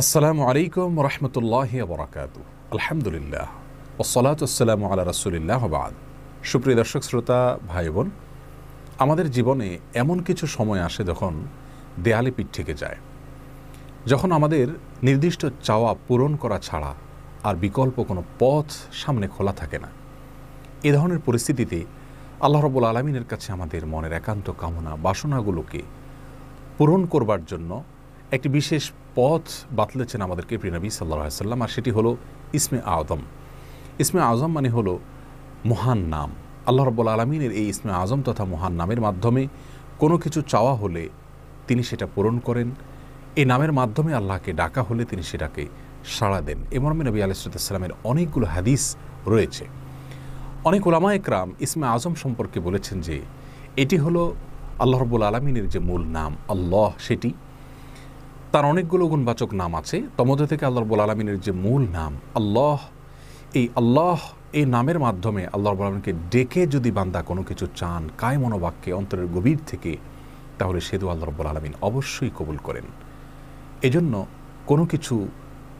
আসসালামু আলাইকুম রহমতুল্লাহি ওয়া বারাকাতুহু। আলহামদুলিল্লাহ ওয়াসসালাতু ওয়াসসালামু আলা রাসূলিল্লাহ ওয়া বা'দ। সুপ্রিয় দর্শক শ্রোতা ভাই বোন, আমাদের জীবনে এমন কিছু সময় আসে যখন দেয়ালে পিঠ থেকে যায়, যখন আমাদের নির্দিষ্ট চাওয়া পূরণ করা ছাড়া আর বিকল্প কোনো পথ সামনে খোলা থাকে না। এ ধরনের পরিস্থিতিতে আল্লাহ রাব্বুল আলামিনের কাছে আমাদের মনের একান্ত কামনা বাসনাগুলোকে পূরণ করবার জন্য একটি বিশেষ পথ বাতলেছেন আমাদেরকে প্রিয় নবী সাল্লাল্লাহু আলাইহি ওয়াসাল্লাম, আর সেটি হলো ইসমে আযম। ইসমে আযম মানে হলো মহান নাম। আল্লাহ রাব্বুল আলামিনের এই ইসমে আযম তথা মহান নামের মাধ্যমে কোনো কিছু চাওয়া হলে তিনি সেটা পূরণ করেন। এই নামের মাধ্যমে আল্লাহকে ডাকা হলে তিনি সেটাকে সাড়া দেন। এ মর্মে নবী আলাইহিস সালামের অনেকগুলো হাদিস রয়েছে। অনেক উলামা একরাম ইসমে আযম সম্পর্কে বলেছেন যে এটি হলো আল্লাহ রাব্বুল আলামিনের যে মূল নাম আল্লাহ, সেটি তার অনেকগুলো গুণবাচক নাম আছে। তমধ্য থেকে আল্লাহ রাব্বুল আলামিনের যে মূল নাম আল্লাহ, এই নামের মাধ্যমে আল্লাহ রাব্বুল আলামিনকে ডেকে যদি বান্দা কোনো কিছু চান কায় মনোবাক্যে অন্তরের গভীর থেকে, তাহলে সে দোয়া আল্লাহ রাব্বুল আলামিন অবশ্যই কবুল করেন। এজন্য কোনো কিছু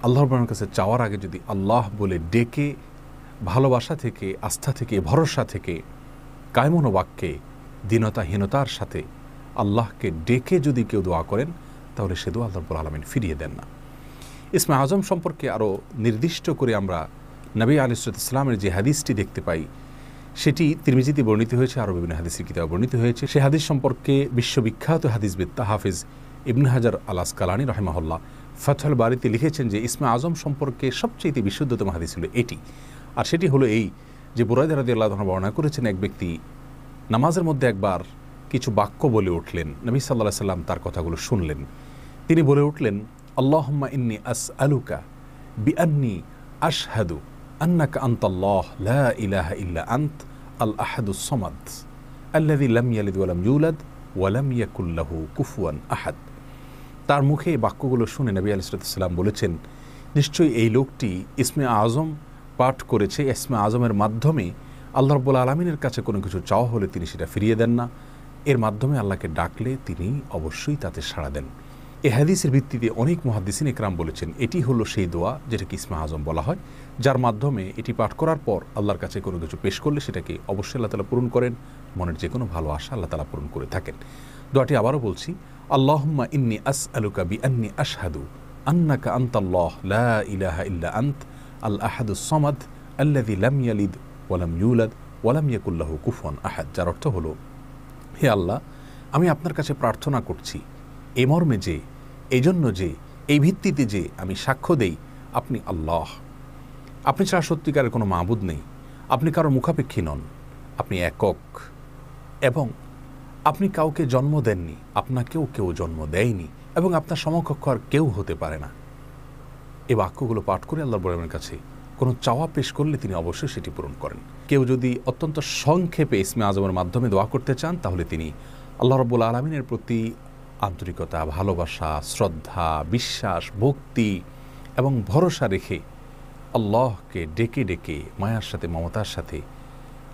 আল্লাহ রাব্বুল আলামিনের কাছে চাওয়ার আগে যদি আল্লাহ বলে ডেকে ভালোবাসা থেকে, আস্থা থেকে, ভরসা থেকে, কায় মনোবাক্যে দীনতাহীনতার সাথে আল্লাহকে ডেকে যদি কেউ দোয়া করেন, তাহলে সে দোয়া আল্লাহ রাব্বুল আলামিন ফিরিয়ে দেন না। ইসমে আযম সম্পর্কে আরও নির্দিষ্ট করে আমরা নবী আলাইহিস সালামের যে হাদিসটি দেখতে পাই, সেটি তিরমিজিতে বর্ণিত হয়েছে, আরও বিভিন্ন হাদিসের কিতাবে বর্ণিত হয়েছে। সে হাদিস সম্পর্কে বিশ্ববিখ্যাত হাদিসবিদ হাফিজ ইবনে হাজার আল আসকালানী রাহিমাহুল্লাহ ফাতহুল বারীতে লিখেছেন যে ইসমে আযম সম্পর্কে সবচেয়ে বিশুদ্ধতম হাদিস হলো এটি। আর সেটি হলো এই যে বুরায়দা রাদিয়াল্লাহু আনহু বর্ণনা করেছেন, এক ব্যক্তি নামাজের মধ্যে একবার কিছু বাক্য বলে উঠলেন। নবী সাল্লাল্লাহু আলাইহি সাল্লাম তার কথাগুলো শুনলেন। তিনি বলে উঠলেন, আল্লাহুম্মা ইন্নী আসআলুকা বিআন্নী আশহাদু আন্নাকা আনতাল্লাহ লা ইলাহা ইল্লা আনত আল আহাদুস সামাদ আল্লাযী লাম ইয়ালিদ ওয়া লাম ইউলাদ ওয়া লাম ইয়াকুল লাহু কুফুয়ান আহাদ। তার মুখে এই বাক্যগুলো শুনে নবী আলাইহিস সালাম বলেছেন, নিশ্চয়ই এই লোকটি ইসমে আযম পাঠ করেছে। ইসমে আযমের মাধ্যমে আল্লাহ রাব্বুল আলামিনের কাছে কোনো কিছু চাওয়া হলে তিনি সেটা ফিরিয়ে দেন না। এর মাধ্যমে আল্লাহকে ডাকলে তিনি অবশ্যই তাতে সাড়া দেন। এই হাদিসের ভিত্তিতে অনেক মুহাদ্দিসিন ইকরাম বলেছেন এটি হলো সেই দোয়া যেটাকে ইসমে আযম বলা হয়, যার মাধ্যমে এটি পাঠ করার পর আল্লাহর কাছে কোনো কিছু পেশ করলে সেটাকে অবশ্যই আল্লাহ তাআলা পূরণ করেন। মনের যে কোনো ভালো আশা আল্লাহ তাআলা পূরণ করে থাকেন। দোয়াটি আবারও বলছি, আল্লাহুম্মা ইন্নী আসআলুকা বিআন্নী আশহাদু আন্নাকা আনতাল্লাহ লা ইলাহা ইল্লা আনত আল আহাদুস সামাদ আল্লাযী লাম ইয়ালিদ ওয়া লাম ইউলাদ ওয়া লাম ইয়াকুল লাহু কুফুয়ান আহাদ। যার অর্থ হলো, হে আল্লাহ, আমি আপনার কাছে প্রার্থনা করছি এ মর্মে যে, এই জন্য যে, এই ভিত্তিতে যে আমি সাক্ষ্য দেই আপনি আল্লাহ, আপনি ছাড়া সত্যিকারের কোনো মাবুদ নেই, আপনি কারো মুখাপেক্ষী নন, আপনি একক, এবং আপনি কাউকে জন্ম দেননি, আপনাকেও কেউ জন্ম দেয়নি, এবং আপনার সমকক্ষ আর কেউ হতে পারে না। এই বাক্যগুলো পাঠ করে আল্লাহর বড়ের কাছে কোনো চাওয়া পেশ করলে তিনি অবশ্যই সেটি পূরণ করেন। কেউ যদি অত্যন্ত সংক্ষেপে ইসমে আযমের মাধ্যমে দোয়া করতে চান, তাহলে তিনি আল্লাহ রাব্বুল আলামিনের প্রতি আন্তরিকতা, ভালোবাসা, শ্রদ্ধা, বিশ্বাস, ভক্তি এবং ভরসা রেখে আল্লাহকে ডেকে ডেকে মায়ার সাথে, মমতার সাথে,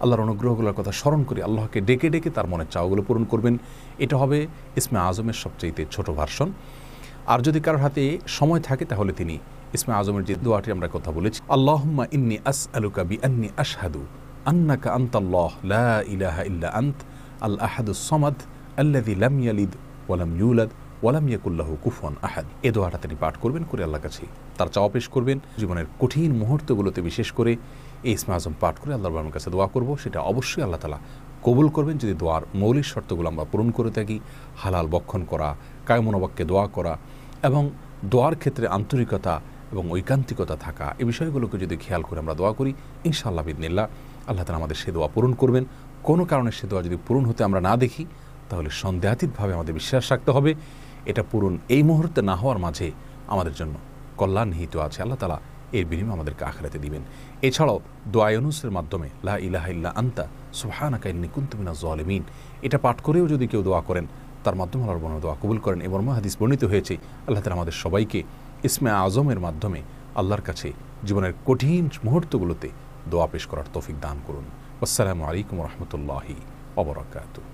আল্লাহর অনুগ্রহগুলোর কথা স্মরণ করে আল্লাহকে ডেকে ডেকে তার মনের চাওয়াগুলো পূরণ করবেন। এটা হবে ইসমে আযমের সবচেয়ে ছোট ভার্সন। আর যদি কারোর হাতে সময় থাকে, তাহলে তিনি ইসমে আযমের যে দোয়াটি আমরা কথা বলেছি, আল্লাহুম্মা ইন্নী আসআলুকা বিআন্নী আশহাদু আন্নাকা আনতাল্লাহ লা ইলাহা ইল্লা আনত আল আহাদুস সামাদ আল্লাযী লাম ইয়ালিদ ওয়া লাম ইউলাদ ওয়া লাম ইয়াকুল লাহু কুফুয়ান আহাদ। এই দোয়াটা তিনি পাঠ করবেন, করে আল্লাহর কাছে তার চাওয়া পেশ করবেন। জীবনের কঠিন মুহূর্তগুলোতে বিশেষ করে এই ইসমে আযম পাঠ করে আল্লাহর বাবার কাছে দোয়া করব, সেটা অবশ্যই আল্লাহ তাআলা কবুল করবেন যদি দোয়ার মৌলিক শর্তগুলো আমরা পূরণ করে থাকি। হালাল বক্ষণ করা, কায় মনোবাক্যে দোয়া করা এবং দোয়ার ক্ষেত্রে আন্তরিকতা এবং ঐকান্তিকতা থাকা, এই বিষয়গুলোকে যদি খেয়াল করে আমরা দোয়া করি, ইনশাআল্লাহ বিইذনিল্লাহ আল্লাহ তাআলা আমাদের সে দোয়া পূরণ করবেন। কোনো কারণে সে দোয়া যদি পূরণ হতে আমরা না দেখি, তাহলে সন্দেহাতীতভাবে আমাদের বিশ্বাস রাখতে হবে এটা পূরণ এই মুহূর্তে না হওয়ার মাঝে আমাদের জন্য কল্যাণ নিহিত আছে। আল্লাহ তাআলা এর বিনিময়ে আমাদেরকে আখিরাতে দিবেন। এছাড়াও দোয়া ইউনুসের মাধ্যমে লা ইলাহা ইল্লা আনতা সুবহানাকা ইন্নী কুনতু মিনাজ জালিমিন, এটা পাঠ করেও যদি কেউ দোয়া করেন, তার মাধ্যমে আল্লাহর বড় দোয়া কবুল করেন। এবং হাদিস বর্ণিত হয়েছে, আল্লাহ তাআলা আমাদের সবাইকে ইসমে আযমের মাধ্যমে আল্লাহর কাছে জীবনের কঠিন মুহূর্তগুলোতে দোয়া পেশ করার তৌফিক দান করুন। আসসালামু আলাইকুম ওয়া রাহমাতুল্লাহি ওয়া বারাকাতুহু।